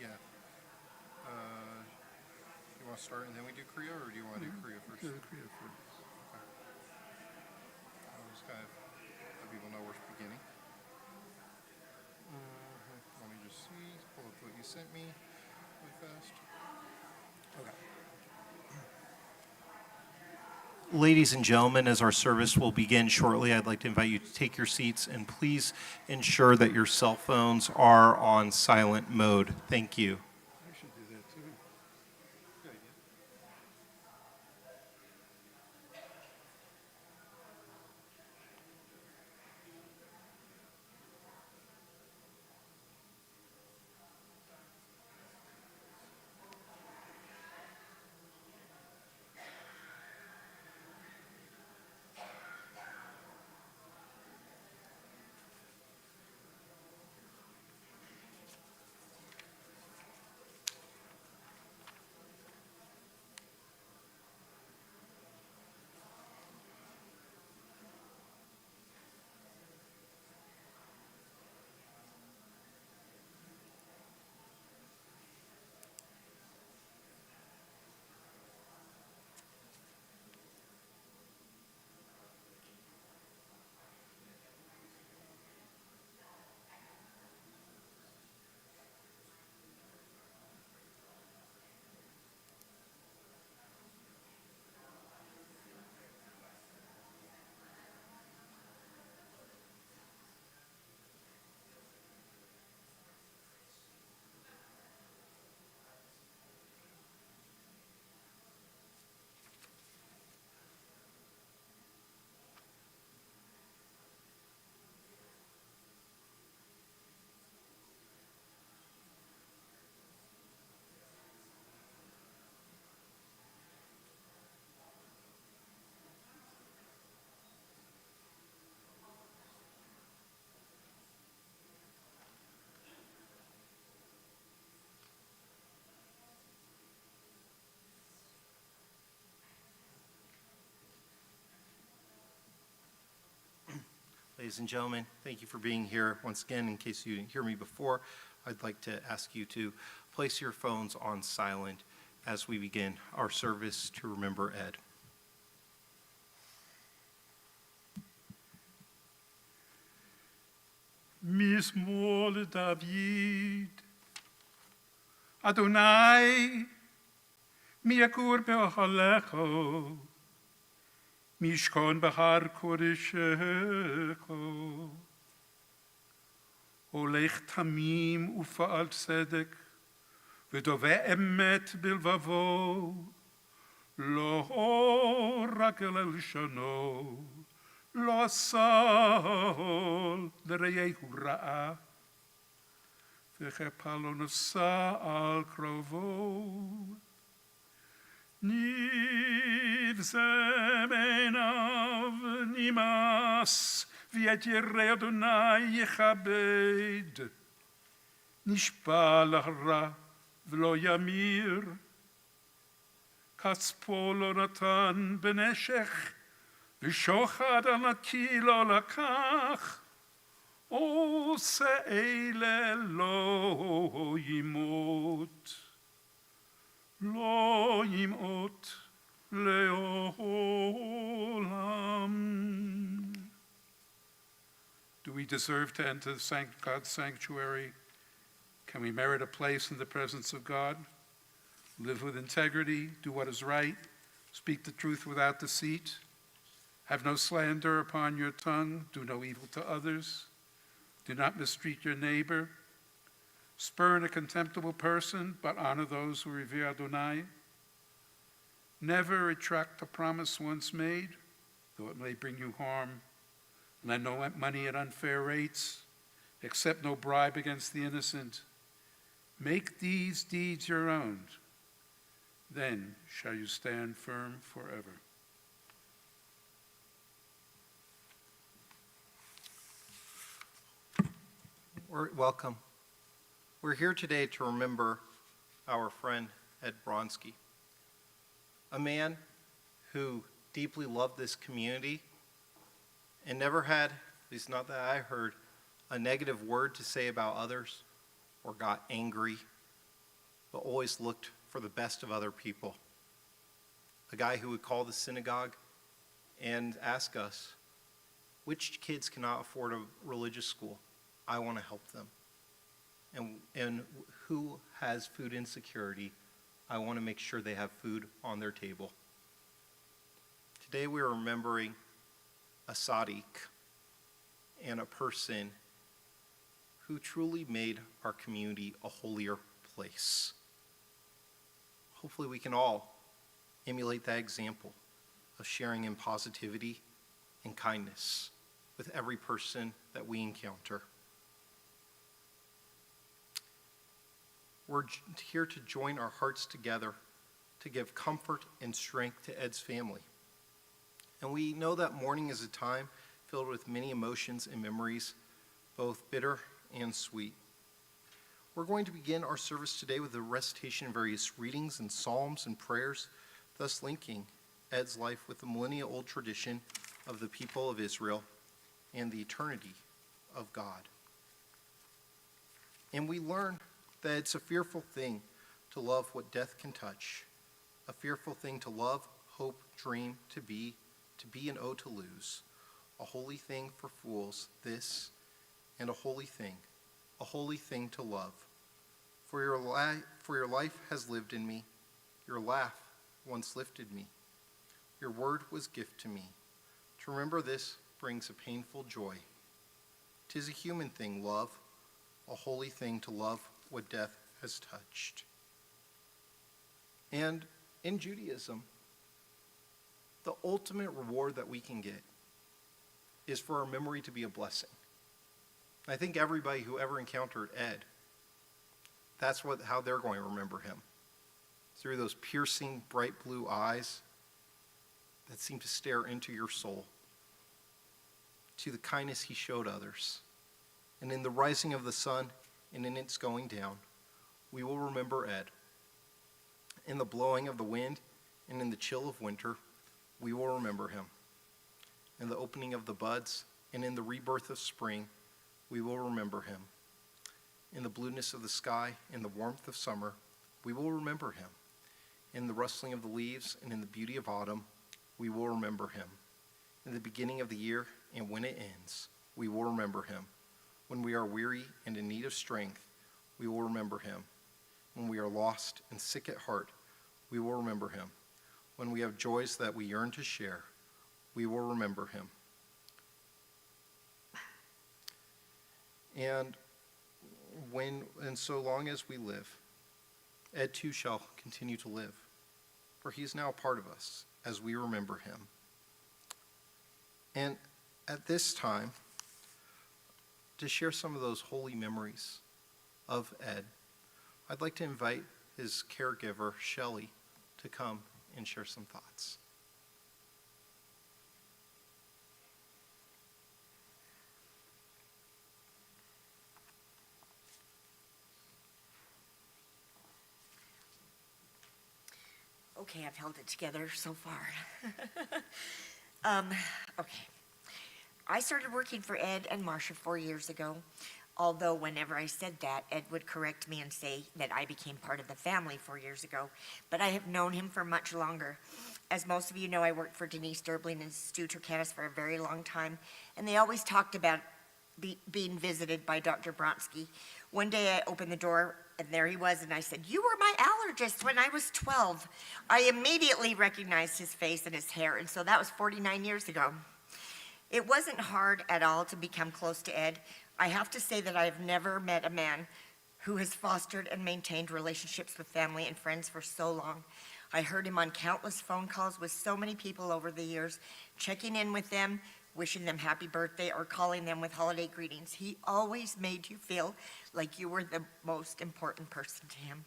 Yeah. You want to start and then we do Kriya, or do you want to do Kriya first? Do the Kriya first. Okay. I'm just kind of let people know we're beginning. Let me just see. Pull up what you sent me really fast. Okay. Ladies and gentlemen, as our service will begin shortly, I'd like to invite you to take your seats and please ensure that your cell phones are on silent mode. Thank you. I should do that too. Good idea. Ladies and gentlemen, thank you for being here. Once again, in case you didn't hear me before, I'd like to ask you to place your phones on silent as we begin our service to remember Ed. Mismol David, Adonai, miakur be'ohalecho, mishkon behar kodeshecho, olech tamim ufa'al tzedek, v'dove emet bilvavo, lo ragel el shano, lo asal l'reyehu ra'a, v'chepa lo nasa al krovo. Nivzem einav nimas, v'et yirei Adonai yechabed. Nishpa lahara v'lo yamir, kaspo lo natan beneshech, v'shochad al naki lo lakach, עושה אלה לא ימות, לא ימות לעולם. Do we deserve to enter God's sanctuary? Can we merit a place in the presence of God? Live with integrity, do what is right, speak the truth without deceit, have no slander upon your tongue, do no evil to others, do not mistreat your neighbor, spurn a contemptible person, but honor those who revere Adonai. Never retract a promise once made, though it may bring you harm. Lend no money at unfair rates, accept no bribe against the innocent. Make these deeds your own, then shall you stand firm forever. Welcome. We're here today to remember our friend Ed Bronsky, a man who deeply loved this community and never had, at least not that I heard, a negative word to say about others or got angry but always looked for the best of other people. A guy who would call the synagogue and ask us, which kids cannot afford a religious school? I want to help them. And who has food insecurity? I want to make sure they have food on their table. Today we are remembering a Sadiq and a person who truly made our community a holier place. Hopefully we can all emulate that example of sharing in positivity and kindness with every person that we encounter. We're here to join our hearts together to give comfort and strength to Ed's family. And we know that mourning is a time filled with many emotions and memories, both bitter and sweet. We're going to begin our service today with a recitation of various readings and psalms and prayers, thus linking Ed's life with the millennia-old tradition of the people of Israel and the eternity of God. And we learn that it's a fearful thing to love what death can touch, a fearful thing to love, hope, dream, to be and oh to lose, a holy thing for fools, this, and a holy thing to love. For your life has lived in me, your laugh once lifted me, your word was gift to me. To remember this brings a painful joy. 'Tis a human thing, love, a holy thing to love what death has touched. And in Judaism, the ultimate reward that we can get is for our memory to be a blessing. I think everybody who ever encountered Ed, that's how they're going to remember him. Through those piercing, bright blue eyes that seem to stare into your soul, to the kindness he showed others. And in the rising of the sun and in its going down, we will remember Ed. In the blowing of the wind and in the chill of winter, we will remember him. In the opening of the buds and in the rebirth of spring, we will remember him. In the blueness of the sky and the warmth of summer, we will remember him. In the rustling of the leaves and in the beauty of autumn, we will remember him. In the beginning of the year and when it ends, we will remember him. When we are weary and in need of strength, we will remember him. When we are lost and sick at heart, we will remember him. When we have joys that we yearn to share, we will remember him. And so long as we live, Ed too shall continue to live, for he is now a part of us as we remember him. And at this time, to share some of those holy memories of Ed, I'd like to invite his caregiver, Shelley, to come and share some thoughts. Okay, I've held it together so far. Okay. I started working for Ed and Marcia 4 years ago, although whenever I said that, Ed would correct me and say that I became part of the family 4 years ago, but I have known him for much longer. As most of you know, I worked for Denise Durbling and Stu Turcanis for a very long time, and they always talked about being visited by Dr. Bronsky. One day I opened the door, and there he was, and I said, "You were my allergist when I was 12. I immediately recognized his face and his hair, and so that was 49 years ago. It wasn't hard at all to become close to Ed. I have to say that I have never met a man who has fostered and maintained relationships with family and friends for so long. I heard him on countless phone calls with so many people over the years, checking in with them, wishing them happy birthday, or calling them with holiday greetings. He always made you feel like you were the most important person to him.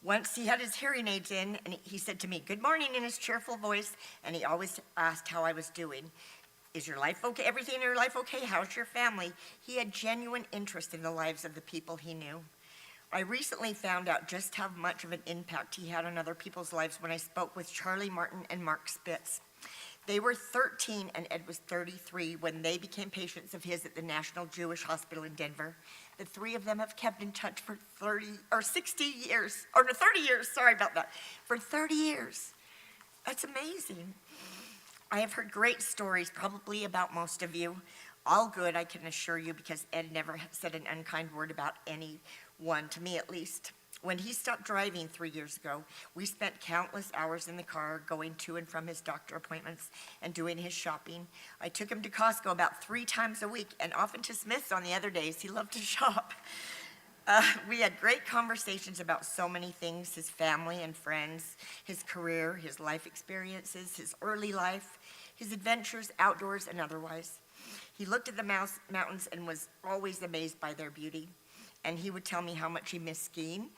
Once he had his hearing aids in, and he said to me, "Good morning," in his cheerful voice, and he always asked how I was doing. "Is your life okay? Everything in your life okay? How's your family?" He had genuine interest in the lives of the people he knew. I recently found out just how much of an impact he had on other people's lives when I spoke with Charlie Martin and Mark Spitz. They were 13 and Ed was 33 when they became patients of his at the National Jewish Hospital in Denver. The three of them have kept in touch for 30 or 60 years, or no, 30 years, sorry about that, for 30 years. That's amazing. I have heard great stories, probably about most of you. All good, I can assure you, because Ed never said an unkind word about anyone, to me at least. When he stopped driving 3 years ago, we spent countless hours in the car going to and from his doctor appointments and doing his shopping. I took him to Costco about 3 times a week and often to Smith's on the other days. He loved to shop. We had great conversations about so many things: his family and friends, his career, his life experiences, his early life, his adventures outdoors and otherwise. He looked at the mountains and was always amazed by their beauty. And he would tell me how much he missed skiing.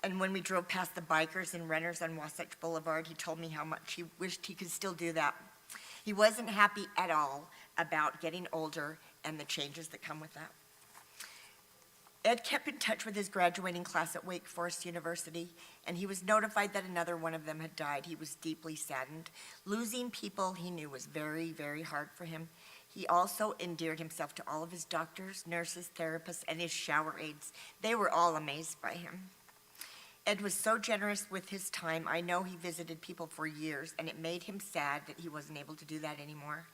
And when we drove past the bikers and renters on Wasatch Boulevard, he told me how much he wished he could still do that. He wasn't happy at all about getting older and the changes that come with that. Ed kept in touch with his graduating class at Wake Forest University, and he was notified that another one of them had died. He was deeply saddened. Losing people he knew was very, very hard for him. He also endeared himself to all of his doctors, nurses, therapists, and his shower aides. They were all amazed by him. Ed was so generous with his time. I know he visited people for years, and it made him sad that he wasn't able to do that anymore.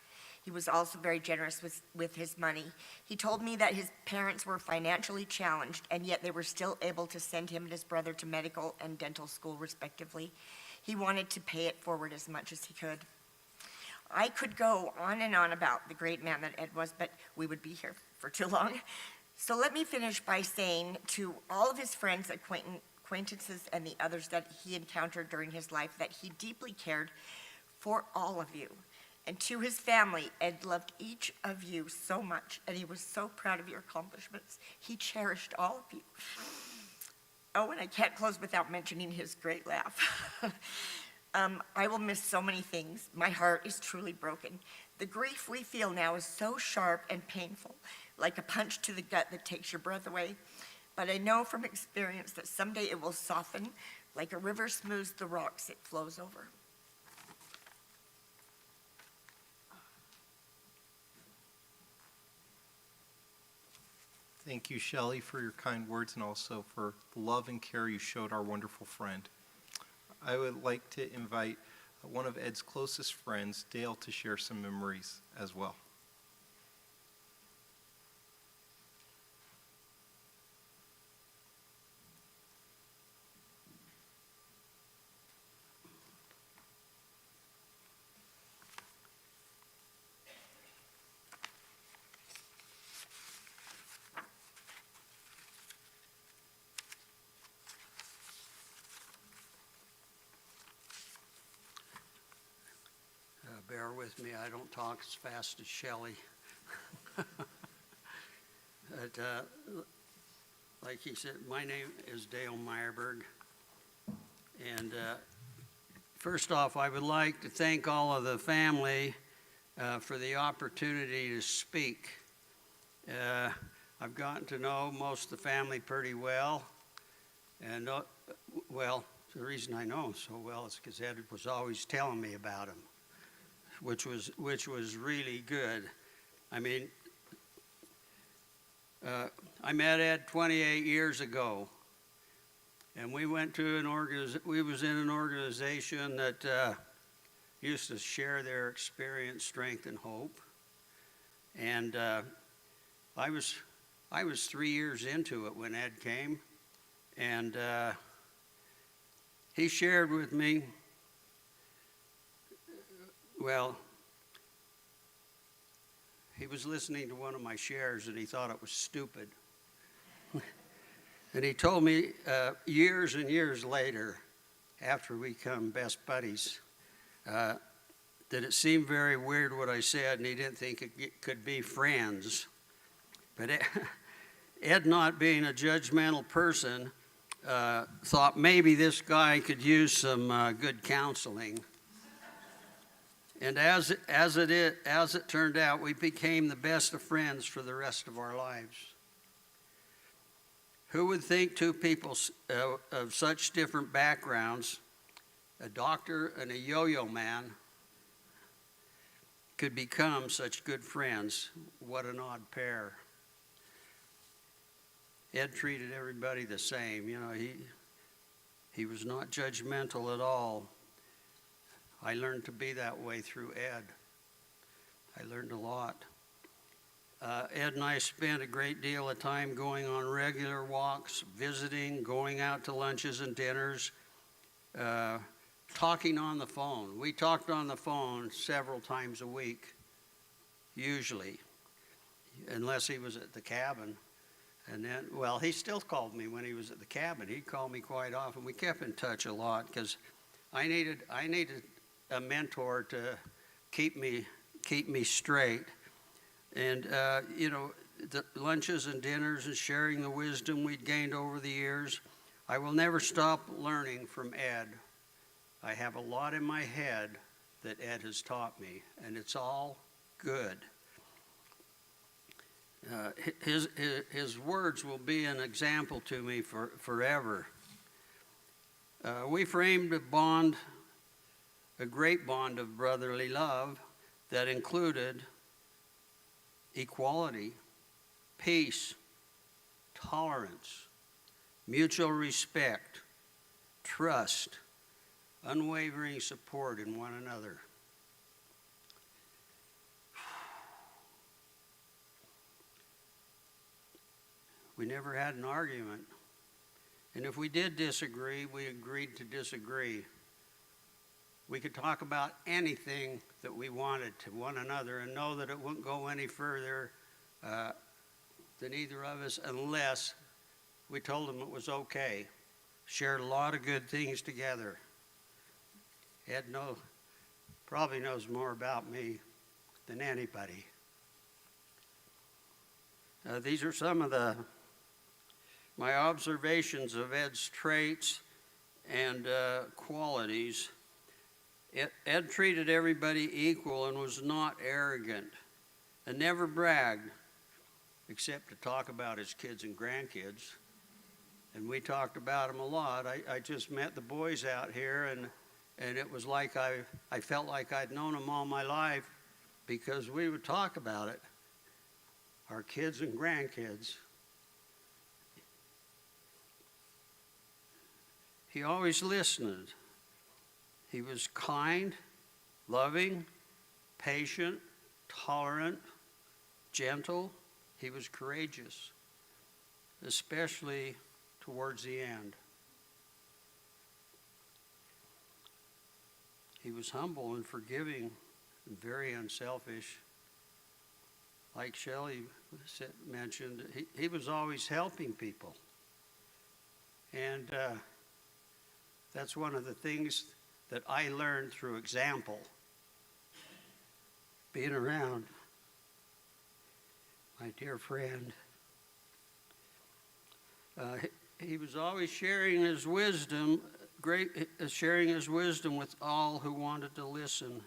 He was also very generous with his money. He told me that his parents were financially challenged, and yet they were still able to send him and his brother to medical and dental school, respectively. He wanted to pay it forward as much as he could. I could go on and on about the great man that Ed was, but we would be here for too long. So let me finish by saying to all of his friends, acquaintances, and the others that he encountered during his life that he deeply cared for all of you. And to his family, Ed loved each of you so much, and he was so proud of your accomplishments. He cherished all of you. Oh, and I can't close without mentioning his great laugh. I will miss so many things. My heart is truly broken. The grief we feel now is so sharp and painful, like a punch to the gut that takes your breath away. But I know from experience that someday it will soften, like a river smooths the rocks it flows over. Thank you, Shelley, for your kind words and also for the love and care you showed our wonderful friend. I would like to invite one of Ed's closest friends, Dale, to share some memories as well. Bear with me, I don't talk as fast as Shelley. But, like he said, my name is Dale Meyerberg. And first off, I would like to thank all of the family for the opportunity to speak. I've gotten to know most of the family pretty well. And, well, the reason I know them so well is because Ed was always telling me about them. Which was really good. I mean, I met Ed 28 years ago, and we went to we was in an organization that used to share their experience, strength, and hope. And I was 3 years into it when Ed came, and he shared with me. Well, he was listening to one of my shares and he thought it was stupid. And he told me years and years later, after we become best buddies, that it seemed very weird what I said and he didn't think it could be friends. But Ed, not being a judgmental person, thought maybe this guy could use some good counseling. And as it turned out, we became the best of friends for the rest of our lives. Who would think two people of such different backgrounds, a doctor and a yo-yo man, could become such good friends. What an odd pair. Ed treated everybody the same. You know, he was not judgmental at all. I learned to be that way through Ed. I learned a lot. Ed and I spent a great deal of time going on regular walks, visiting, going out to lunches and dinners, talking on the phone. We talked on the phone several times a week, usually, unless he was at the cabin. And then, well, he still called me when he was at the cabin. He'd call me quite often. We kept in touch a lot because I needed a mentor to keep me straight. And, you know, the lunches and dinners and sharing the wisdom we'd gained over the years. I will never stop learning from Ed. I have a lot in my head that Ed has taught me, and it's all good. His words will be an example to me forever. We framed a great bond of brotherly love that included equality, peace, tolerance, mutual respect, trust, unwavering support in one another. We never had an argument. And if we did disagree, we agreed to disagree. We could talk about anything that we wanted to one another and know that it wouldn't go any further than either of us unless we told him it was okay. Shared a lot of good things together. Ed probably knows more about me than anybody. These are some of my observations of Ed's traits and qualities. Ed treated everybody equal and was not arrogant and never bragged, except to talk about his kids and grandkids. And we talked about them a lot. I just met the boys out here, and it was like I felt like I'd known them all my life because we would talk about it, our kids and grandkids. He always listened. He was kind, loving, patient, tolerant, gentle. He was courageous, especially towards the end. He was humble and forgiving and very unselfish. Like Shelley mentioned, he was always helping people. And that's one of the things that I learned through example, being around my dear friend. He was always sharing his wisdom with all who wanted to listen.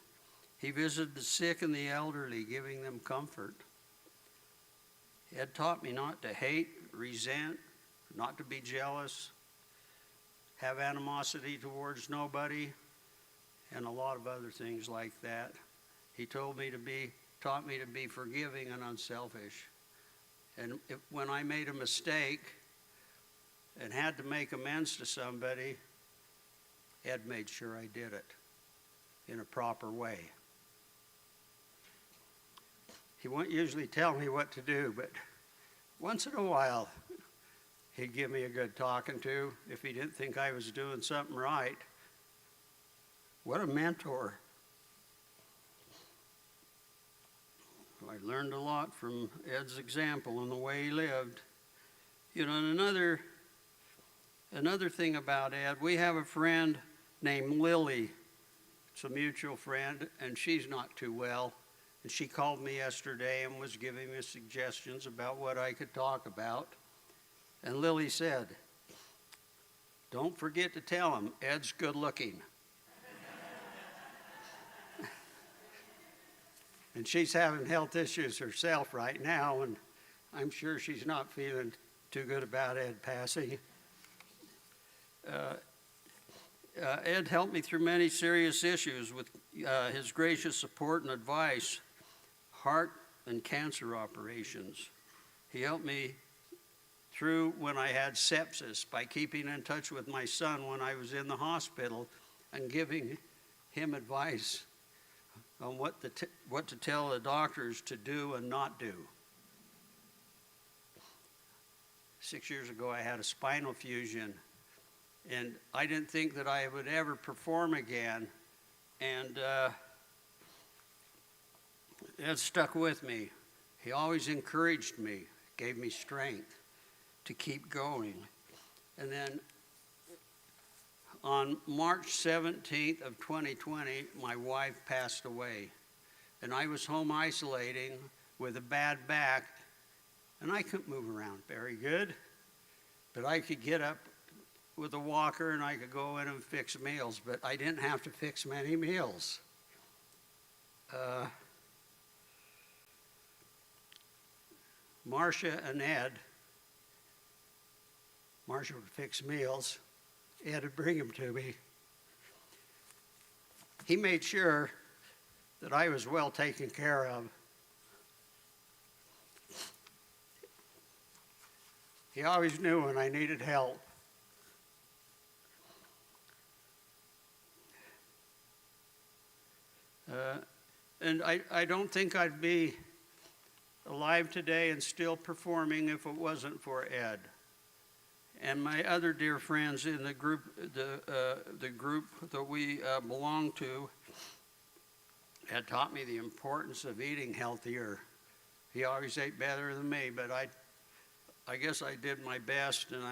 He visited the sick and the elderly, giving them comfort. He had taught me not to hate, resent, not to be jealous, have animosity towards nobody, and a lot of other things like that. He taught me to be forgiving and unselfish. And when I made a mistake and had to make amends to somebody, Ed made sure I did it in a proper way. He wouldn't usually tell me what to do, but once in a while, he'd give me a good talking to if he didn't think I was doing something right. What a mentor. I learned a lot from Ed's example and the way he lived. You know, and another thing about Ed, we have a friend named Lily. It's a mutual friend, and she's not too well. And she called me yesterday and was giving me suggestions about what I could talk about. And Lily said, "Don't forget to tell him Ed's good looking." And she's having health issues herself right now, and I'm sure she's not feeling too good about Ed passing. Ed helped me through many serious issues with his gracious support and advice. heart and cancer operations. He helped me through when I had sepsis by keeping in touch with my son when I was in the hospital and giving him advice on what to tell the doctors to do and not do. 6 years ago, I had a spinal fusion, and I didn't think that I would ever perform again, and it stuck with me. He always encouraged me, gave me strength to keep going. And then on March 17th of 2020, my wife passed away, and I was home isolating with a bad back, and I couldn't move around very good, but I could get up with a walker and I could go in and fix meals, but I didn't have to fix many meals. Marcia and Ed, Marcia would fix meals, Ed would bring them to me. He made sure that I was well taken care of. He always knew when I needed help. And I don't think I'd be alive today and still performing if it wasn't for Ed. And my other dear friends in the group, the group that we belong to, had taught me the importance of eating healthier. He always ate better than me, but I guess I did my best, and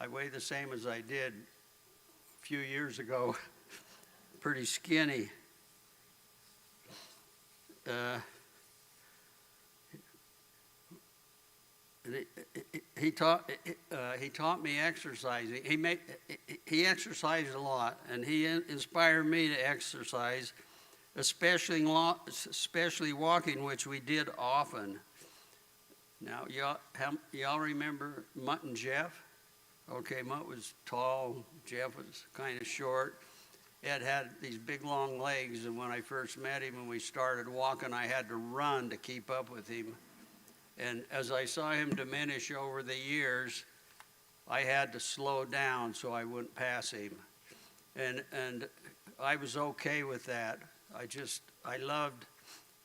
I weigh the same as I did a few years ago, pretty skinny. He taught me exercising. He exercised a lot, and he inspired me to exercise, especially walking, which we did often. Now, y'all remember Mutt and Jeff? Okay, Mutt was tall, Jeff was kind of short. Ed had these big long legs, and when I first met him and we started walking, I had to run to keep up with him. And as I saw him diminish over the years, I had to slow down so I wouldn't pass him. And I was okay with that. I loved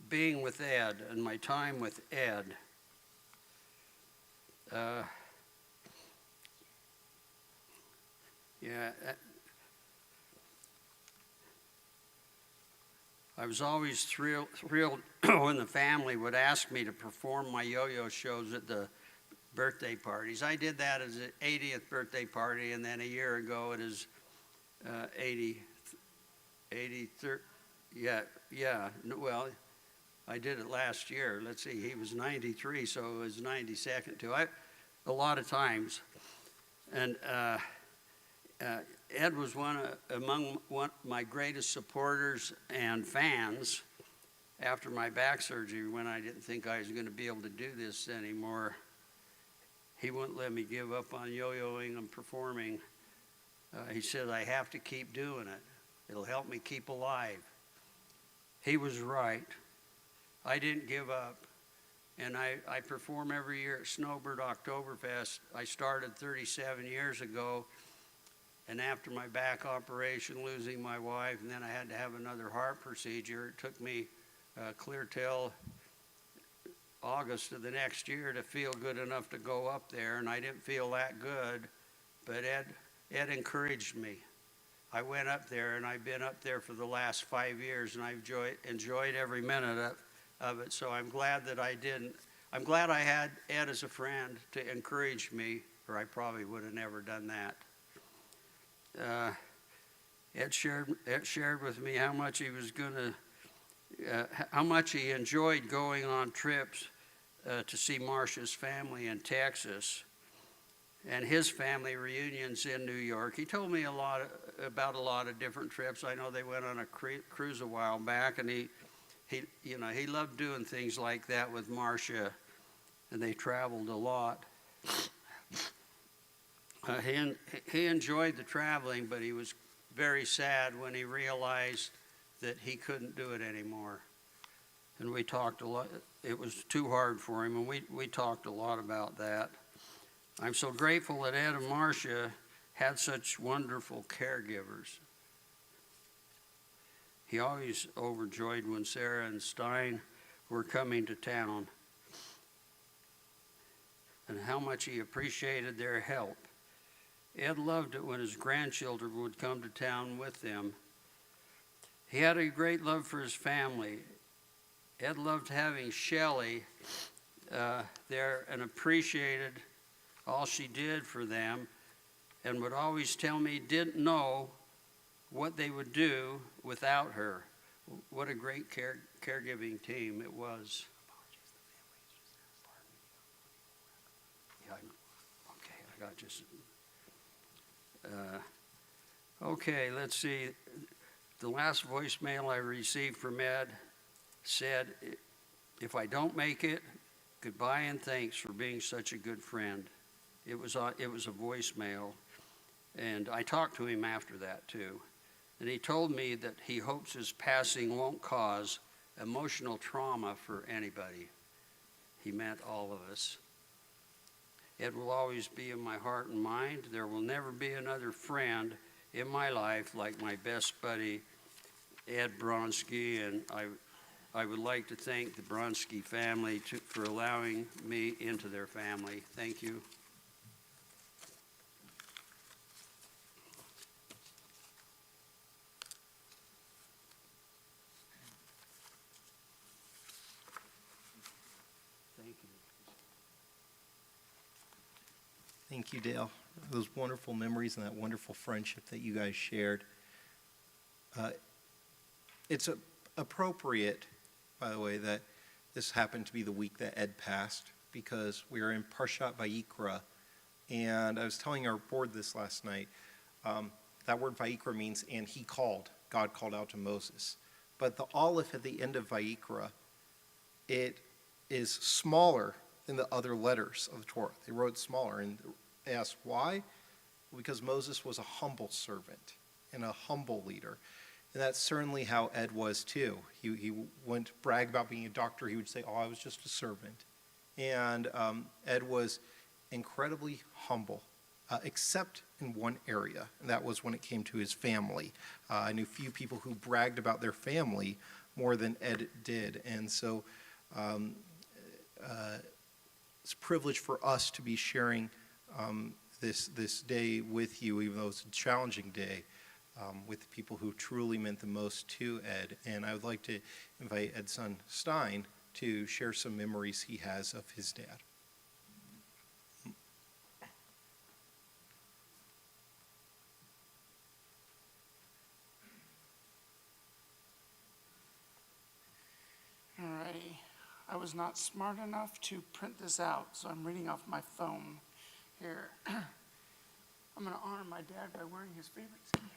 being with Ed and my time with Ed. I was always thrilled when the family would ask me to perform my yo-yo shows at the birthday parties. I did that as an 80th birthday party, and then a year ago at his 83rd. Well, I did it last year. Let's see, he was 93, so it was 92nd too. A lot of times. And Ed was among my greatest supporters and fans after my back surgery, when I didn't think I was going to be able to do this anymore. He wouldn't let me give up on yo-yoing and performing. He said, I have to keep doing it. It'll help me keep alive. He was right. I didn't give up. And I perform every year at Snowbird Oktoberfest. I started 37 years ago. And after my back operation, losing my wife, and then I had to have another heart procedure, it took me clear till August of the next year to feel good enough to go up there, and I didn't feel that good, but Ed encouraged me. I went up there, and I've been up there for the last 5 years, and I've enjoyed every minute of it, so I'm glad that I didn't. I'm glad I had Ed as a friend to encourage me, or I probably would have never done that. Ed shared with me how much he was how much he enjoyed going on trips to see Marcia's family in Texas and his family reunions in New York. He told me about a lot of different trips. I know they went on a cruise a while back, and he loved doing things like that with Marcia, and they traveled a lot. He enjoyed the traveling, but he was very sad when he realized that he couldn't do it anymore. and we talked a lot. It was too hard for him, and we talked a lot about that. I'm so grateful that Ed and Marcia had such wonderful caregivers. He always overjoyed when Sarah and Stein were coming to town, and how much he appreciated their help. Ed loved it when his grandchildren would come to town with them. He had a great love for his family. Ed loved having Shelley there and appreciated all she did for them, and would always tell me didn't know what they would do without her. What a great caregiving team it was. Yeah, okay, I got just. Okay, let's see. The last voicemail I received from Ed said, "If I don't make it, goodbye and thanks for being such a good friend." It was a voicemail, and I talked to him after that too. And he told me that he hopes his passing won't cause emotional trauma for anybody. He meant all of us. Ed will always be in my heart and mind. There will never be another friend in my life like my best buddy, Ed Bronsky, and I would like to thank the Bronsky family for allowing me into their family. Thank you. Thank you. Thank you, Dale. Those wonderful memories and that wonderful friendship that you guys shared. It's appropriate, by the way, that this happened to be the week that Ed passed, because we are in Parshat Vayikra, and I was telling our board this last night. That word Vayikra means, and he called. God called out to Moses. But the Aleph at the end of Vayikra, it is smaller than the other letters of the Torah. They wrote smaller, and they asked why? Because Moses was a humble servant and a humble leader. And that's certainly how Ed was too. He wouldn't brag about being a doctor. He would say, "Oh, I was just a servant." And Ed was incredibly humble, except in one area, and that was when it came to his family. I knew few people who bragged about their family more than Ed did. And so it's a privilege for us to be sharing this day with you, even though it's a challenging day, with the people who truly meant the most to Ed. And I would like to invite Ed's son Stein to share some memories he has of his dad. All righty. I was not smart enough to print this out, so I'm reading off my phone here. I'm going to honor my dad by wearing his favorite ski hat.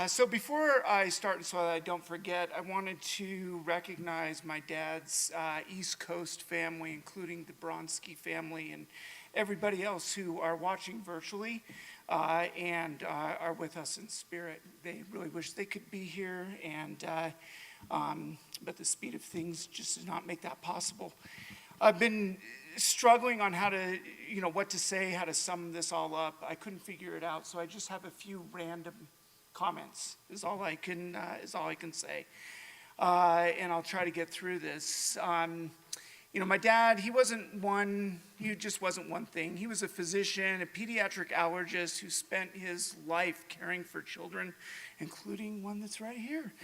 So before I start, and so I don't forget, I wanted to recognize my dad's East Coast family, including the Bronsky family and everybody else who are watching virtually and are with us in spirit. They really wish they could be here, and but the speed of things just does not make that possible. I've been struggling on how to, what to say, how to sum this all up. I couldn't figure it out, so I just have a few random comments is all I can say, and I'll try to get through this. My dad, he just wasn't one thing. He was a physician, a pediatric allergist who spent his life caring for children, including one that's right here,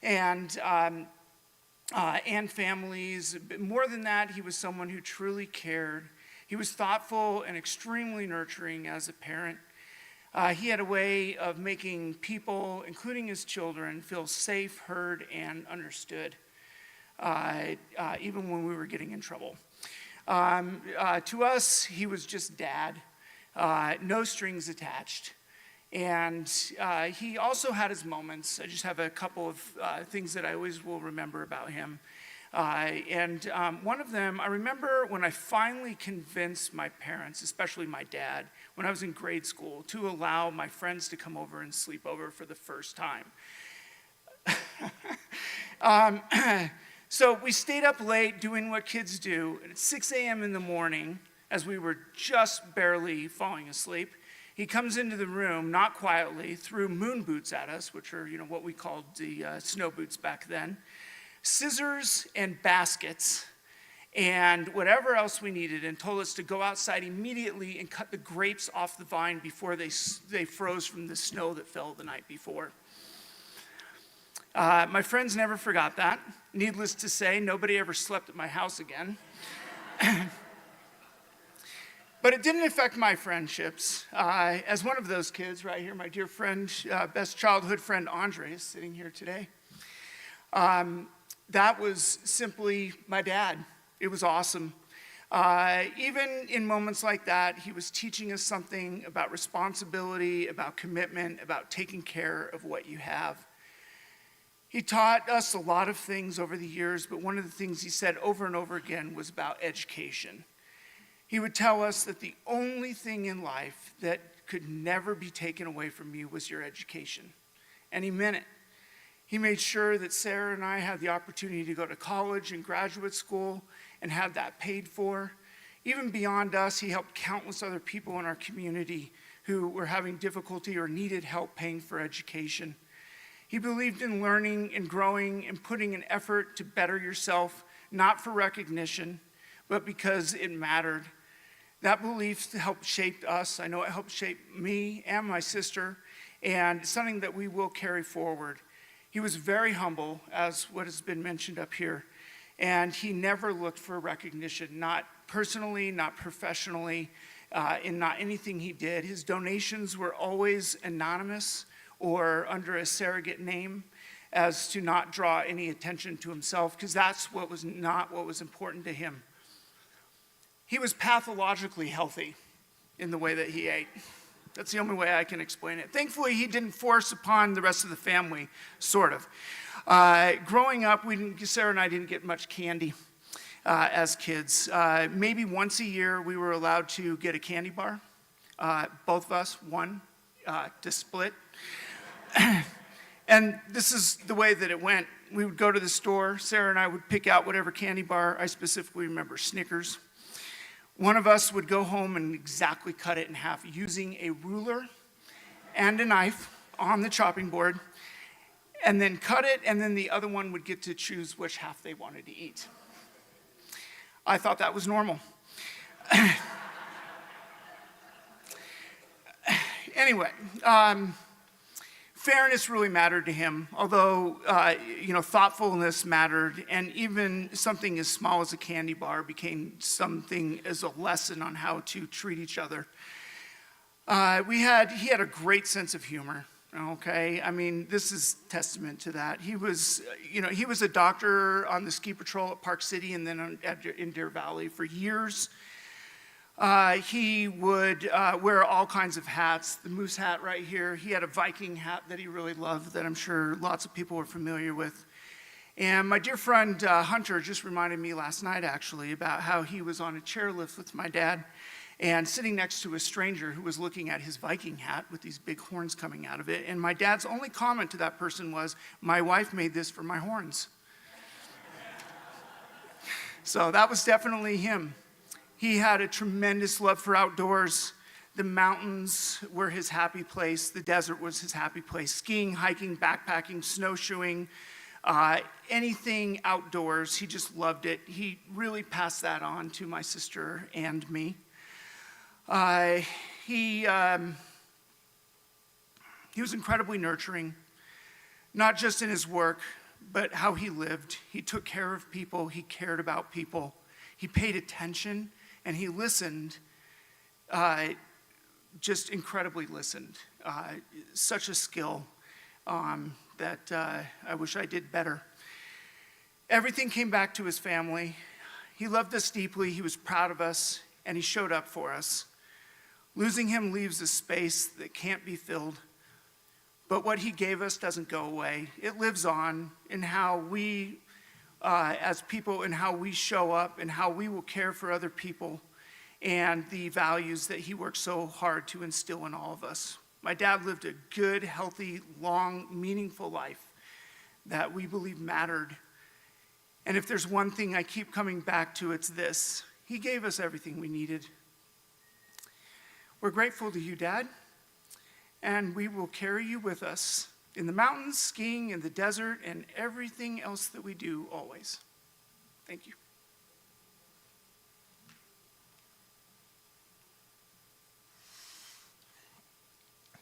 and families. But more than that, he was someone who truly cared. He was thoughtful and extremely nurturing as a parent. He had a way of making people, including his children, feel safe, heard, and understood, even when we were getting in trouble. To us, he was just dad, no strings attached. And he also had his moments. I just have a couple of things that I always will remember about him. One of them, I remember when I finally convinced my parents, especially my dad, when I was in grade school, to allow my friends to come over and sleep over for the first time. So we stayed up late doing what kids do. And at 6 a.m. in the morning, as we were just barely falling asleep, he comes into the room, not quietly, threw moon boots at us, which are, what we called the snow boots back then, scissors and baskets, and whatever else we needed, and told us to go outside immediately and cut the grapes off the vine before they froze from the snow that fell the night before. My friends never forgot that. Needless to say, nobody ever slept at my house again. But it didn't affect my friendships. As one of those kids right here, my dear friend, best childhood friend Andre is sitting here today. That was simply my dad. It was awesome. Even in moments like that, he was teaching us something about responsibility, about commitment, about taking care of what you have. He taught us a lot of things over the years, but one of the things he said over and over again was about education. He would tell us that the only thing in life that could never be taken away from you was your education. And he meant it. He made sure that Sarah and I had the opportunity to go to college and graduate school and have that paid for. Even beyond us, he helped countless other people in our community who were having difficulty or needed help paying for education. He believed in learning and growing and putting an effort to better yourself, not for recognition, but because it mattered. That belief helped shape us. I know it helped shape me and my sister, and it's something that we will carry forward. He was very humble, as what has been mentioned up here, and he never looked for recognition, not personally, not professionally, in not anything he did. His donations were always anonymous or under a surrogate name, as to not draw any attention to himself, because that's what was not what was important to him. He was pathologically healthy in the way that he ate. That's the only way I can explain it. Thankfully, he didn't force upon the rest of the family, sort of. Growing up, Sarah and I didn't get much candy as kids. Maybe once a year, we were allowed to get a candy bar. Both of us, one, to split. And this is the way that it went. We would go to the store. Sarah and I would pick out whatever candy bar. I specifically remember Snickers. One of us would go home and exactly cut it in half using a ruler and a knife on the chopping board, and then cut it, and then the other one would get to choose which half they wanted to eat. I thought that was normal. Anyway, fairness really mattered to him, although, thoughtfulness mattered, and even something as small as a candy bar became something as a lesson on how to treat each other. He had a great sense of humor, okay? I mean, this is testament to that. He was a doctor on the ski patrol at Park City and then in Deer Valley for years. He would wear all kinds of hats. The moose hat right here. He had a Viking hat that he really loved that I'm sure lots of people are familiar with. And my dear friend Hunter just reminded me last night, actually, about how he was on a chairlift with my dad and sitting next to a stranger who was looking at his Viking hat with these big horns coming out of it. And my dad's only comment to that person was, "My wife made this for my horns." So that was definitely him. He had a tremendous love for outdoors. The mountains were his happy place. The desert was his happy place. Skiing, hiking, backpacking, snowshoeing, anything outdoors, he just loved it. He really passed that on to my sister and me. He was incredibly nurturing, not just in his work, but how he lived. He took care of people. He cared about people. He paid attention. And he listened, just incredibly listened. Such a skill that I wish I did better. Everything came back to his family. He loved us deeply. He was proud of us, and he showed up for us. Losing him leaves a space that can't be filled. But what he gave us doesn't go away. It lives on in how we as people and how we show up and how we will care for other people and the values that he worked so hard to instill in all of us. My dad lived a good, healthy, long, meaningful life that we believe mattered. And if there's one thing I keep coming back to, it's this: he gave us everything we needed. We're grateful to you, Dad, and we will carry you with us in the mountains, skiing, in the desert, and everything else that we do always. Thank you.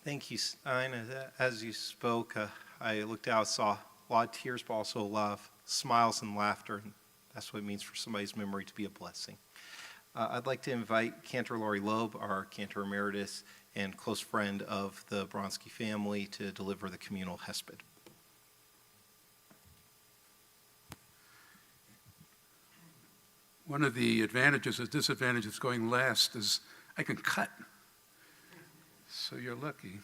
Thank you, Stein. As you spoke, I looked out, saw a lot of tears, but also a lot of smiles and laughter. And that's what it means for somebody's memory to be a blessing. I'd like to invite Cantor Laurie Loeb, our Cantor Emeritus and close friend of the Bronsky family, to deliver the communal hesped. One of the advantages or disadvantages of going last is I can cut. So you're lucky.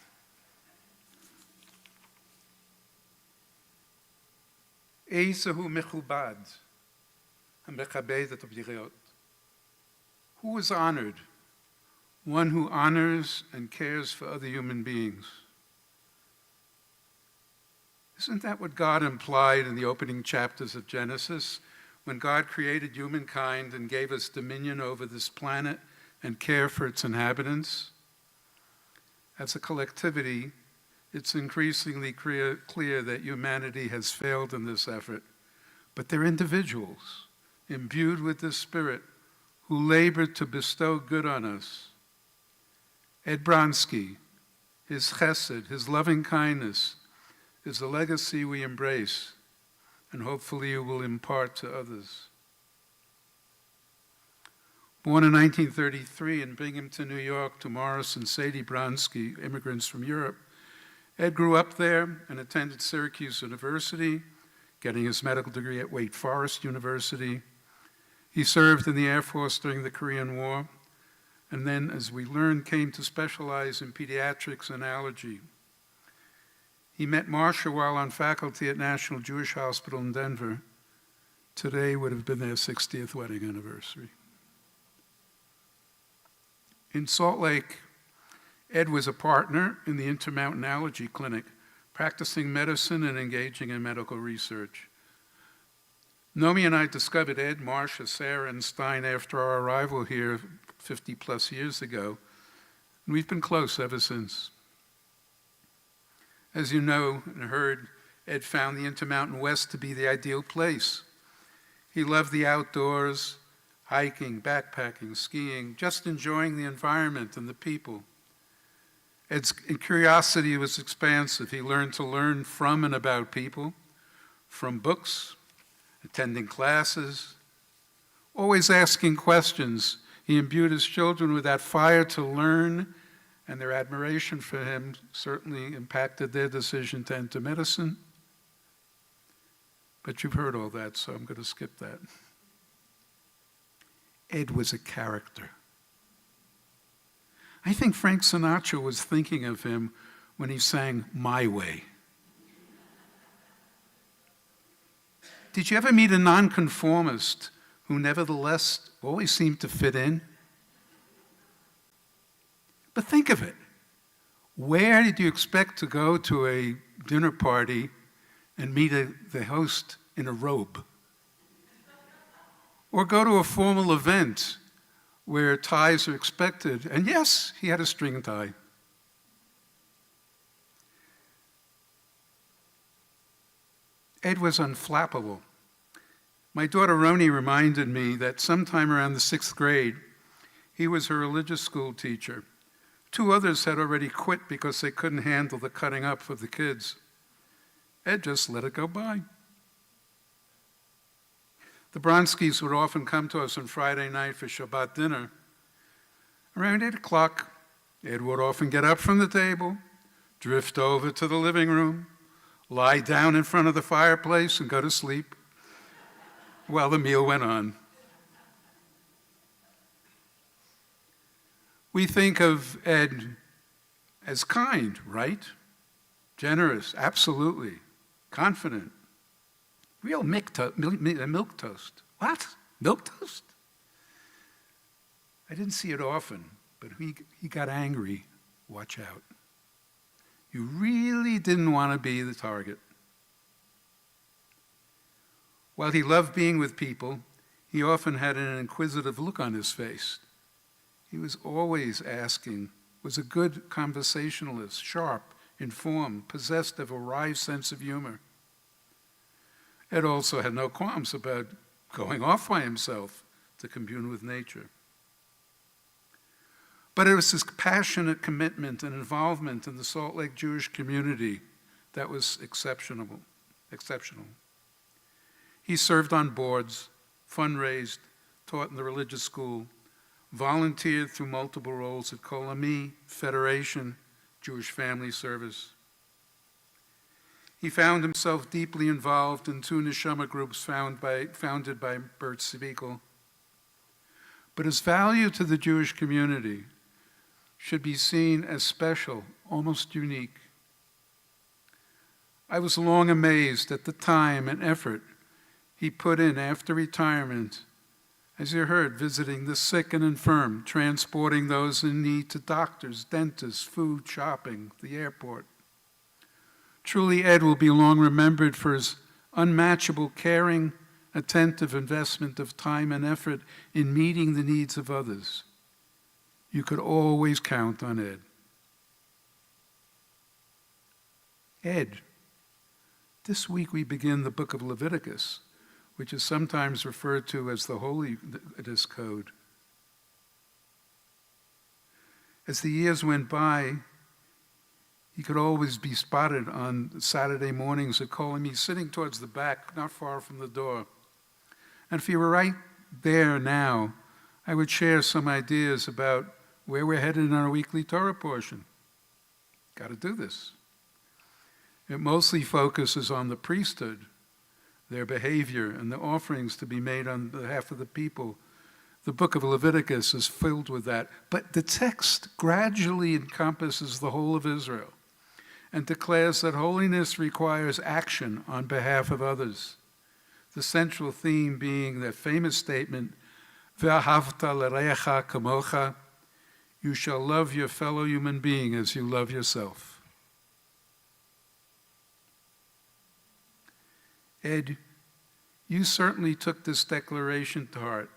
Eisehu mechubad, hamechabed et abdireot. Who is honored? One who honors and cares for other human beings. Isn't that what God implied in the opening chapters of Genesis, when God created humankind and gave us dominion over this planet and care for its inhabitants? As a collectivity, it's increasingly clear that humanity has failed in this effort, but they're individuals imbued with this spirit who labor to bestow good on us. Ed Bronsky, his chesed, his loving kindness, is a legacy we embrace and hopefully you will impart to others. Born in 1933 in Binghamton, New York, to Morris and Sadie Bronsky, immigrants from Europe, Ed grew up there and attended Syracuse University, getting his medical degree at Wake Forest University. He served in the Air Force during the Korean War, and then, as we learned, came to specialize in pediatrics and allergy. He met Marcia while on faculty at National Jewish Hospital in Denver. Today would have been their 60th wedding anniversary. In Salt Lake, Ed was a partner in the Intermountain Allergy Clinic, practicing medicine and engaging in medical research. Nomi and I discovered Ed, Marcia, Sarah, and Stein after our arrival here 50 plus years ago, and we've been close ever since. As you know and heard, Ed found the Intermountain West to be the ideal place. He loved the outdoors, hiking, backpacking, skiing, just enjoying the environment and the people. Ed's curiosity was expansive. He learned to learn from and about people, from books, attending classes, always asking questions. He imbued his children with that fire to learn, and their admiration for him certainly impacted their decision to enter medicine. But you've heard all that, so I'm going to skip that. Ed was a character. I think Frank Sinatra was thinking of him when he sang My Way. Did you ever meet a nonconformist who nevertheless always seemed to fit in? But think of it. Where did you expect to go to a dinner party and meet the host in a robe? Or go to a formal event where ties are expected? And yes, he had a string tie. Ed was unflappable. My daughter Roni reminded me that sometime around the 6th grade, he was her religious school teacher. 2 others had already quit because they couldn't handle the cutting up of the kids. Ed just let it go by. The Bronskys would often come to us on Friday night for Shabbat dinner. Around 8 o'clock, Ed would often get up from the table, drift over to the living room, lie down in front of the fireplace and go to sleep while the meal went on. We think of Ed as kind, right? Generous, absolutely. Confident. Real milk toast. What? Milk toast? I didn't see it often, but he got angry. Watch out. You really didn't want to be the target. While he loved being with people, he often had an inquisitive look on his face. He was always asking, was a good conversationalist, sharp, informed, possessed of a wry sense of humor. Ed also had no qualms about going off by himself to commune with nature. But it was his passionate commitment and involvement in the Salt Lake Jewish community that was exceptional. He served on boards, fundraised, taught in the religious school, volunteered through multiple roles at Kol Ami, Federation, Jewish Family Service. He found himself deeply involved in 2 neshama groups founded by Bert Spiegel. But his value to the Jewish community should be seen as special, almost unique. I was long amazed at the time and effort he put in after retirement, as you heard, visiting the sick and infirm, transporting those in need to doctors, dentists, food, shopping, the airport. Truly, Ed will be long remembered for his unmatchable, caring, attentive investment of time and effort in meeting the needs of others. You could always count on Ed. Ed, this week we begin the book of Leviticus, which is sometimes referred to as the Holiness Code. As the years went by, he could always be spotted on Saturday mornings at Kol Ami, sitting towards the back, not far from the door. And if you were right there now, I would share some ideas about where we're headed in our weekly Torah portion. Got to do this. It mostly focuses on the priesthood, their behavior, and the offerings to be made on behalf of the people. The book of Leviticus is filled with that. But the text gradually encompasses the whole of Israel and declares that holiness requires action on behalf of others. The central theme being that famous statement, Ve'ahavta l'reacha kamocha, you shall love your fellow human being as you love yourself. Ed, you certainly took this declaration to heart.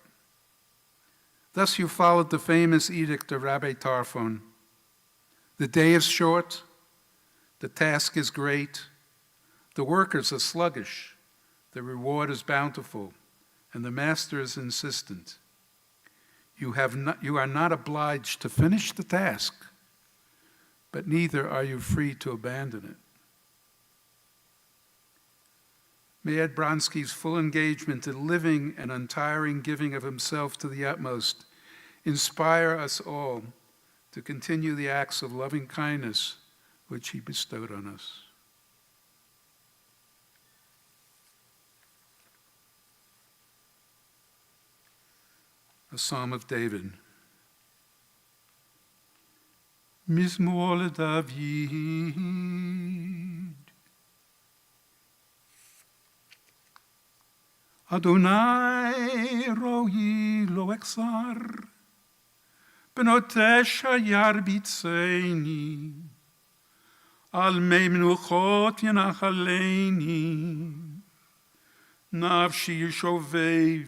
Thus you followed the famous edict of Rabbi Tarfon. The day is short, the task is great, the workers are sluggish, the reward is bountiful, and the master is insistent. You are not obliged to finish the task, but neither are you free to abandon it. May Ed Bronsky's full engagement in living and untiring giving of himself to the utmost inspire us all to continue the acts of loving kindness which he bestowed on us. A Psalm of David. Mizmor David. Adonai roi lo exar, benotesha yarbitzeni, al mei menuchot yanachaleni, nafshi yishovev,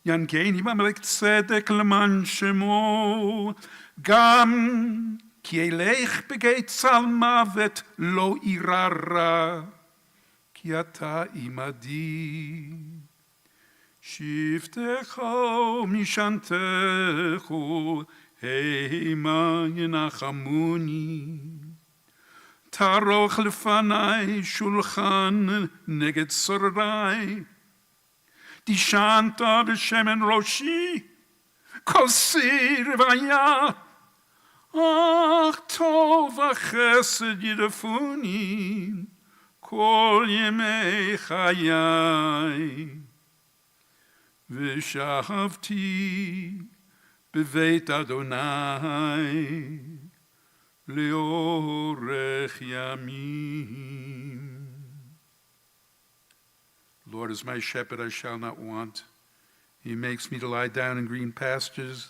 yankeni b'melech tzedek leman shemo, gam ki elech begeit salmavet lo irara, ki ata imadi. Shiftecho mishantecho, heima yenachamuni. Taroch lefanai shulchan neged sorai. Dishanta b'shemen roshi, kosir vaya. Ach tov v'chesed yidafuni, kol yemei chayai. V'shavti b'veit Adonai leorech yamim. The Lord is my shepherd, I shall not want. He makes me to lie down in green pastures,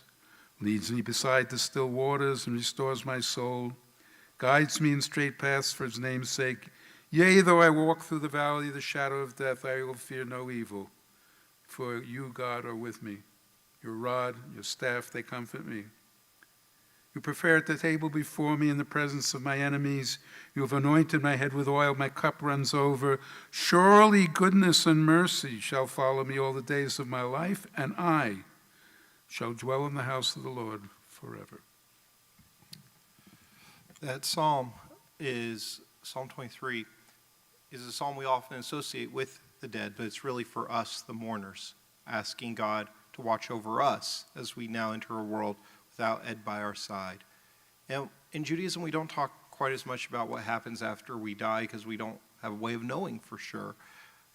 leads me beside the still waters, and restores my soul, guides me in straight paths for his name's sake. Yea, though I walk through the valley of the shadow of death, I will fear no evil, for you, God, are with me. Your rod, your staff, they comfort me. You prepare the table before me in the presence of my enemies. You have anointed my head with oil, my cup runs over. Surely goodness and mercy shall follow me all the days of my life, and I shall dwell in the house of the Lord forever. That psalm is Psalm 23, is a psalm we often associate with the dead, but it's really for us, the mourners, asking God to watch over us as we now enter a world without Ed by our side. And in Judaism, we don't talk quite as much about what happens after we die because we don't have a way of knowing for sure.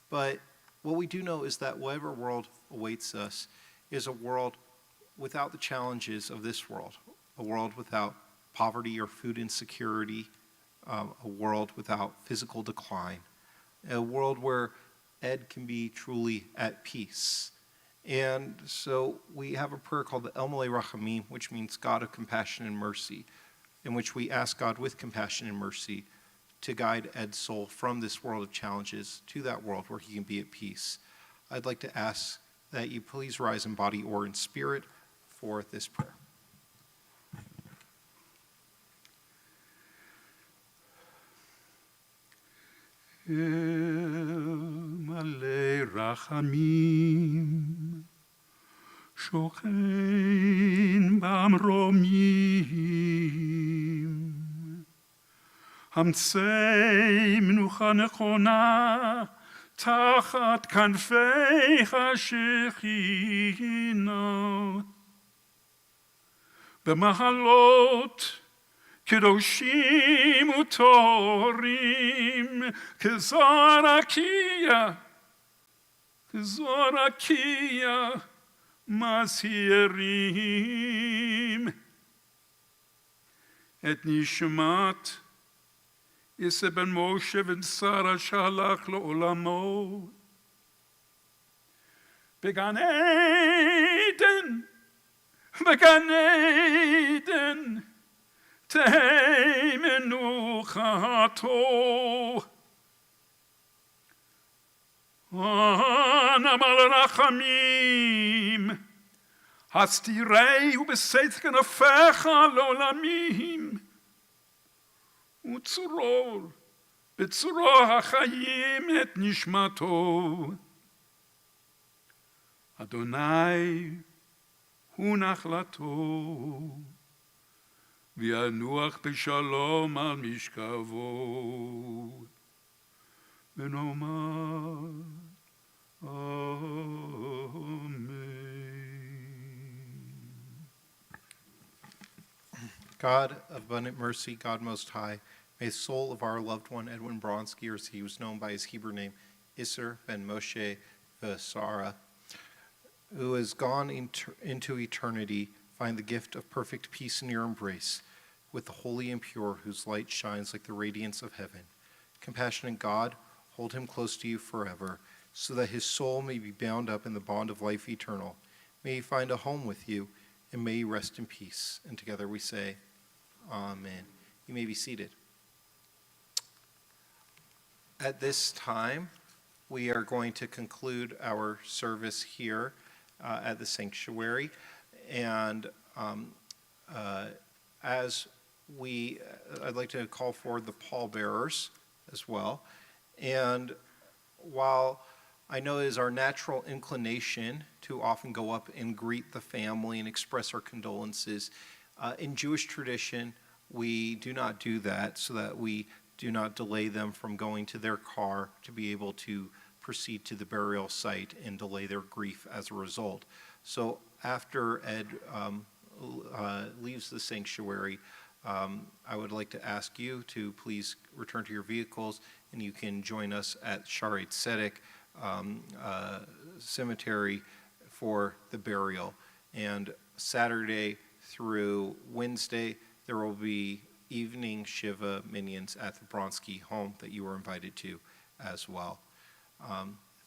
But what we do know is that whatever world awaits us is a world without the challenges of this world, a world without poverty or food insecurity, a world without physical decline, a world where Ed can be truly at peace. And so we have a prayer called the El Malei Rachamim, which means God of compassion and mercy, in which we ask God with compassion and mercy to guide Ed's soul from this world of challenges to that world where he can be at peace. I'd like to ask that you please rise in body or in spirit for this prayer. El Malei Rachamim, שוכן במרומים, המצא מנוחה נכונה תחת כנפיך השכינה, במחלות קדושים וטהורים, כזרקיה מסעירים. את נשמת עשה בן משה בן שרה שהלך לעולמו, בגן עדן תהא מנוחתו. הנמל רחמים, הסתירהו בסתר כנפיך לעולמים, וצרור בצרור החיים את נשמתו. אדוני הוא נחלתו, וינוח בשלום על משכבו. ונאמר Amen. God of abundant mercy, God most high, may the soul of our loved one Edwin Bronsky, or as he was known by his Hebrew name, Isser ben Moshe Sarah, who has gone into eternity, find the gift of perfect peace in your embrace, with the holy and pure, whose light shines like the radiance of heaven. Compassionate God, hold him close to you forever, so that his soul may be bound up in the bond of life eternal. May he find a home with you, and may he rest in peace. And together we say, Amen. You may be seated. At this time, we are going to conclude our service here at the sanctuary. And I'd like to call forward the pallbearers as well. And while I know it is our natural inclination to often go up and greet the family and express our condolences, in Jewish tradition, we do not do that so that we do not delay them from going to their car to be able to proceed to the burial site and delay their grief as a result. So after Ed leaves the sanctuary, I would like to ask you to please return to your vehicles, and you can join us at Shaarei Tzedek Cemetery for the burial. And Saturday through Wednesday, there will be evening Shiva minions at the Bronsky home that you were invited to as well.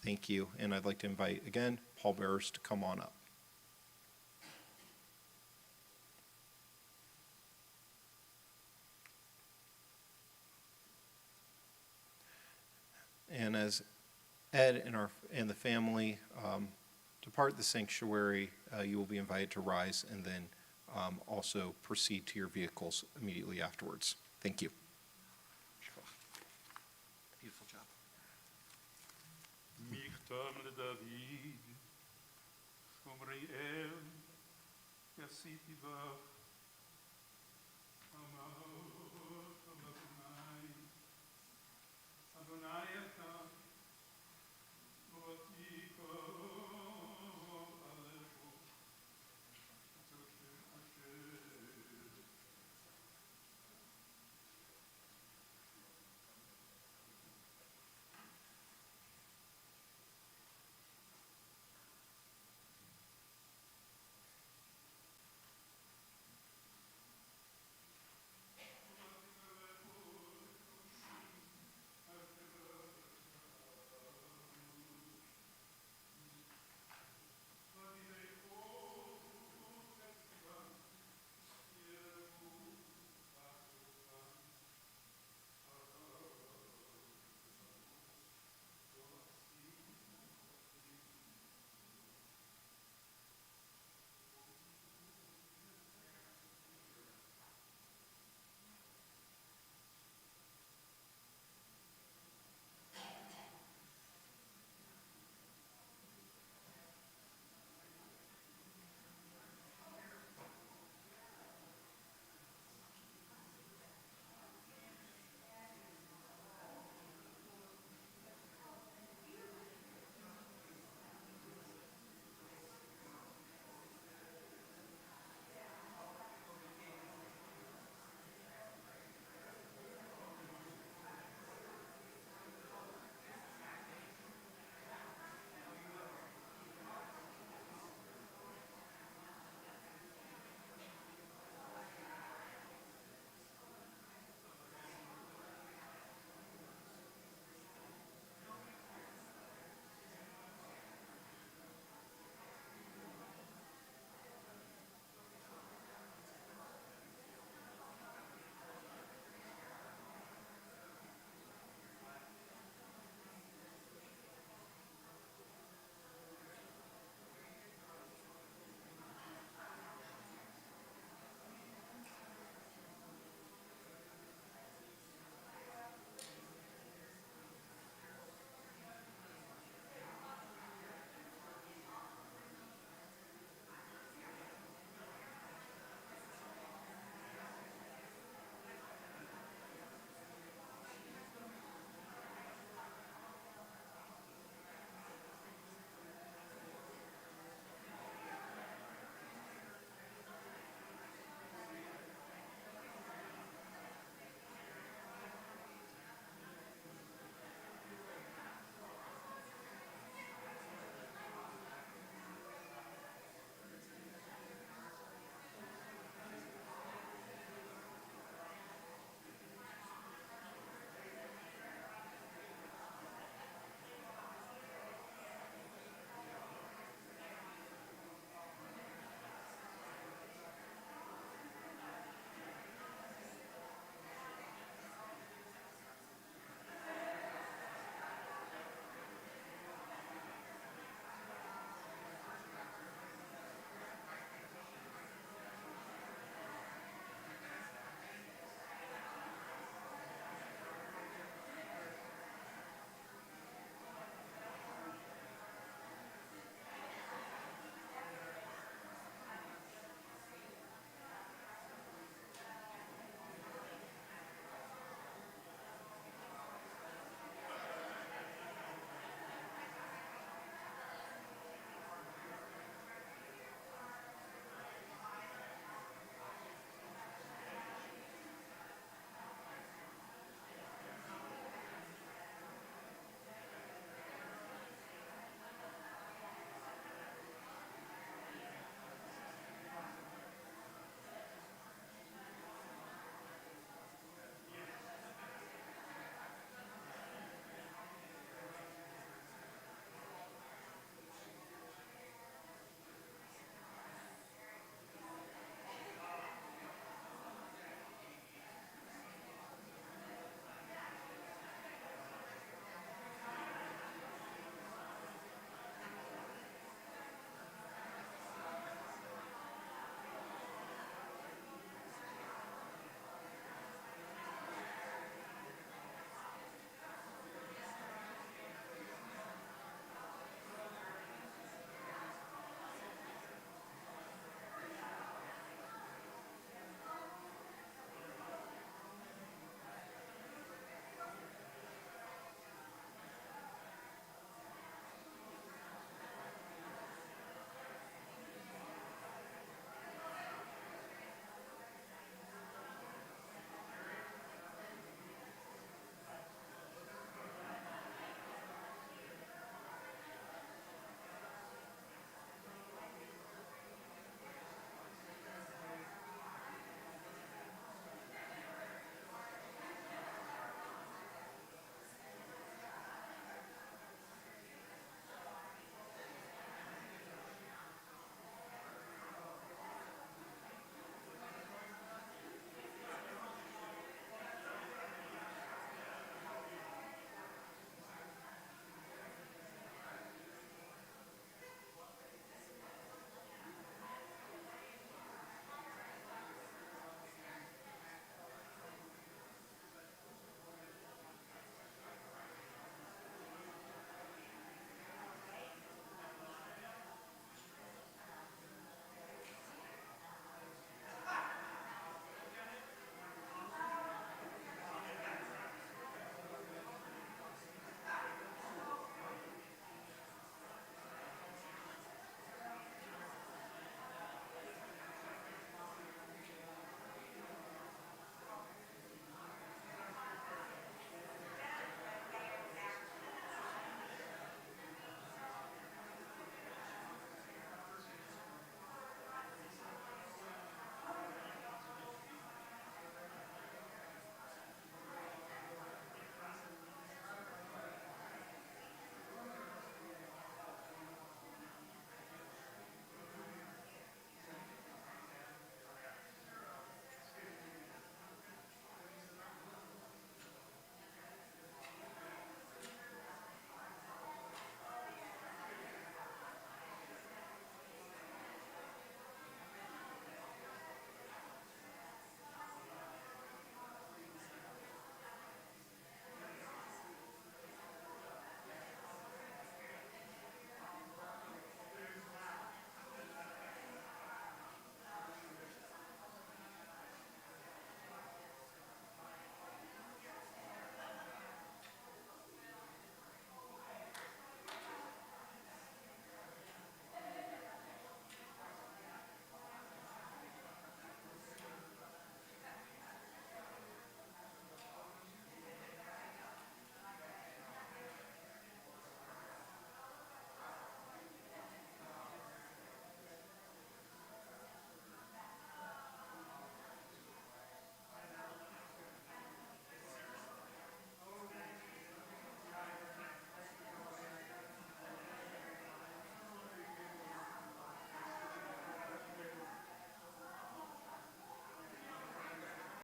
Thank you. And I'd like to invite, again, pallbearers to come on up. And as Ed and the family depart the sanctuary, you will be invited to rise and then also proceed to your vehicles immediately afterwards. Thank you. Beautiful job. מכתם לדוד, שומרי אל, יסיתי בך.